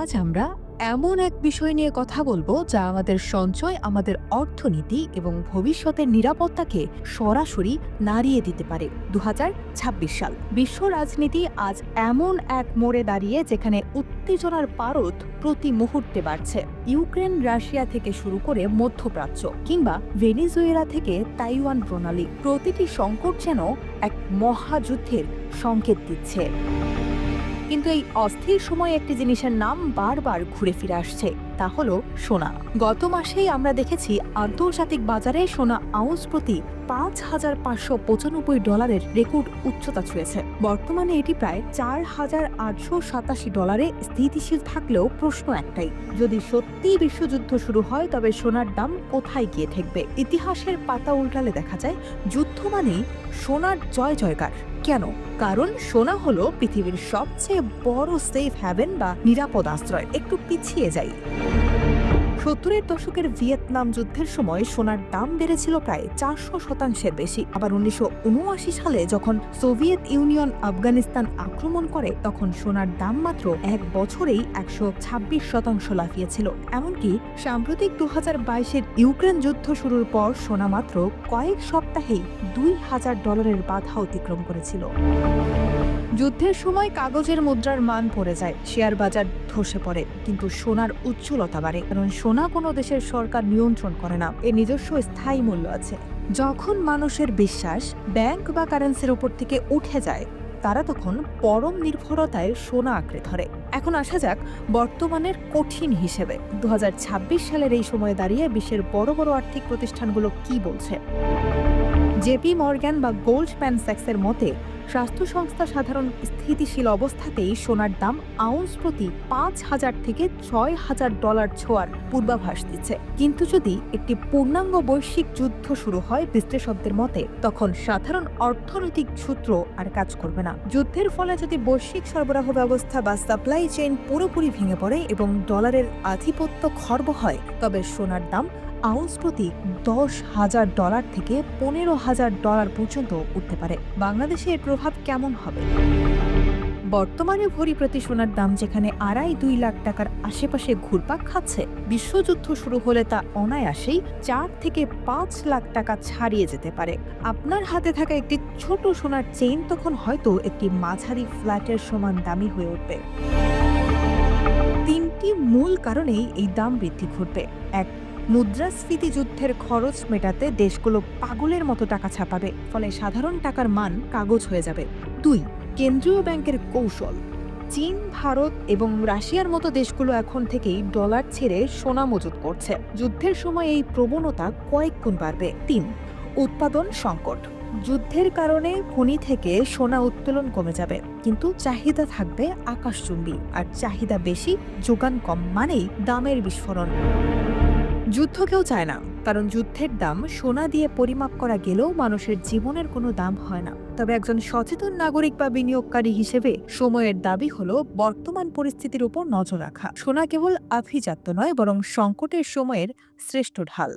আজ আমরা এমন এক বিষয় নিয়ে কথা বলবো যা আমাদের সঞ্চয়, আমাদের অর্থনীতি এবং ভবিষ্যতের নিরাপত্তাকে সরাসরি নাড়িয়ে দিতে পারে। 2026 সাল বিশ্ব রাজনীতি আজ এমন এক মোড়ে দাঁড়িয়ে যেখানে উত্তেজনার পারদ প্রতি মুহূর্তে বাড়ছে। ইউক্রেন রাশিয়া থেকে শুরু করে মধ্যপ্রাচ্য কিংবা ভেনেজুয়েলা থেকে তাইওয়ান প্রণালী, প্রতিটি সংকট যেন এক মহাযুদ্ধের সংকেত দিচ্ছে। কিন্তু এই অস্থির সময়ে একটি জিনিসের নাম বারবার ঘুরে ফিরে আসছে, তা হলো সোনা। গত মাসেই আমরা দেখেছি আন্তর্জাতিক বাজারে সোনা আউন্স প্রতি $5,595 রেকর্ড উচ্চতা ছুঁয়েছে। বর্তমানে এটি প্রায় $4,887 স্থিতিশীল থাকলেও প্রশ্ন একটাই, যদি সত্যিই বিশ্বযুদ্ধ শুরু হয় তবে সোনার দাম কোথায় গিয়ে ঠেকবে? ইতিহাসের পাতা উল্টালে দেখা যায় যুদ্ধ মানেই সোনার জয় জয়কার। কেন? কারণ সোনা হলো পৃথিবীর সবচেয়ে বড় সেফ হ্যাভেন বা নিরাপদ আশ্রয়। একটু পিছিয়ে যাই। 70-এর দশকের ভিয়েতনাম যুদ্ধের সময় সোনার দাম বেড়েছিল প্রায় 400% বেশি। আবার 1979 সালে যখন সোভিয়েত ইউনিয়ন আফগানিস্তান আক্রমণ করে তখন সোনার দাম মাত্র এক বছরেই 126% লাফিয়েছিল। এমনকি সাম্প্রতিক 2022-এর ইউক্রেন যুদ্ধ শুরুর পর সোনা মাত্র কয়েক সপ্তাহেই $2,000 বাধা অতিক্রম করেছিল। যুদ্ধের সময় কাগজের মুদ্রার মান পড়ে যায়, শেয়ার বাজার ধসে পড়ে, কিন্তু সোনার উজ্জ্বলতা বাড়ে। কারণ সোনা কোনো দেশের সরকার নিয়ন্ত্রণ করে না, এর নিজস্ব স্থায়ী মূল্য আছে। যখন মানুষের বিশ্বাস ব্যাংক বা কারেন্সির উপর থেকে উঠে যায়, তারা তখন পরম নির্ভরতায় সোনা আঁকড়ে ধরে। এখন আসা যাক বর্তমানের কঠিন হিসেবে। 2026 সালের এই সময়ে দাঁড়িয়ে বিশ্বের বড় বড় আর্থিক প্রতিষ্ঠানগুলো কি বলছে। জেপি মর্গ্যান বা গোল্ডম্যান স্যাক্সের মতে স্বাস্থ্য সংস্থা সাধারণ স্থিতিশীল অবস্থাতেই সোনার দাম আউন্স প্রতি $5,000 থেকে $6,000 ছোঁয়ার পূর্বাভাস দিচ্ছে। কিন্তু যদি একটি পূর্ণাঙ্গ বৈশ্বিক যুদ্ধ শুরু হয় বিশ্লেষকদের মতে, তখন সাধারণ অর্থনৈতিক সূত্র আর কাজ করবে না। যুদ্ধের ফলে যদি বৈশ্বিক সরবরাহ ব্যবস্থা বা সাপ্লাই চেইন পুরোপুরি ভেঙে পড়ে এবং ডলারের আধিপত্য খর্ব হয়, তবে সোনার দাম আউন্স প্রতি $10,000 থেকে $15,000 পর্যন্ত উঠতে পারে। বাংলাদেশে এর প্রভাব কেমন হবে? বর্তমানে ভরি প্রতি সোনার দাম যেখানে $2.5 লাখ টাকার আশেপাশে ঘুরপাক খাচ্ছে, বিশ্বযুদ্ধ শুরু হলে তা অনায়াসেই $4 থেকে $5 লাখ টাকা ছাড়িয়ে যেতে পারে। আপনার হাতে থাকা একটি ছোট সোনার চেইন তখন হয়তো একটি মাঝারি ফ্ল্যাটের সমান দামি হয়ে উঠবে। তিনটি মূল কারণেই এই দাম বৃদ্ধি ঘটবে। এক, মুদ্রাস্ফীতি যুদ্ধের খরচ মেটাতে দেশগুলো পাগলের মতো টাকা ছাপাবে, ফলে সাধারণ টাকার মান কাগজ হয়ে যাবে। 2, কেন্দ্রীয় ব্যাংকের কৌশল। চীন, ভারত এবং রাশিয়ার মতো দেশগুলো এখন থেকেই ডলার ছেড়ে সোনা মজুত করছে। যুদ্ধের সময় এই প্রবণতা কয়েক গুণ বাড়বে। 3, উৎপাদন সংকট। যুদ্ধের কারণে খনি থেকে সোনা উত্তোলন কমে যাবে, কিন্তু চাহিদা থাকবে আকাশচুম্বী, আর চাহিদা বেশি, যোগান কম মানেই দামের বিস্ফোরণ। যুদ্ধ কেউ চায় না, কারণ যুদ্ধের দাম সোনা দিয়ে পরিমাপ করা গেলেও মানুষের জীবনের কোনো দাম হয় না। তবে একজন সচেতন নাগরিক বা বিনিয়োগকারী হিসেবে সময়ের দাবি হলো বর্তমান পরিস্থিতির উপর নজর রাখা। সোনা কেবল আভিজাত্য নয়, বরং সংকটের সময়ের শ্রেষ্ঠ ঢাল।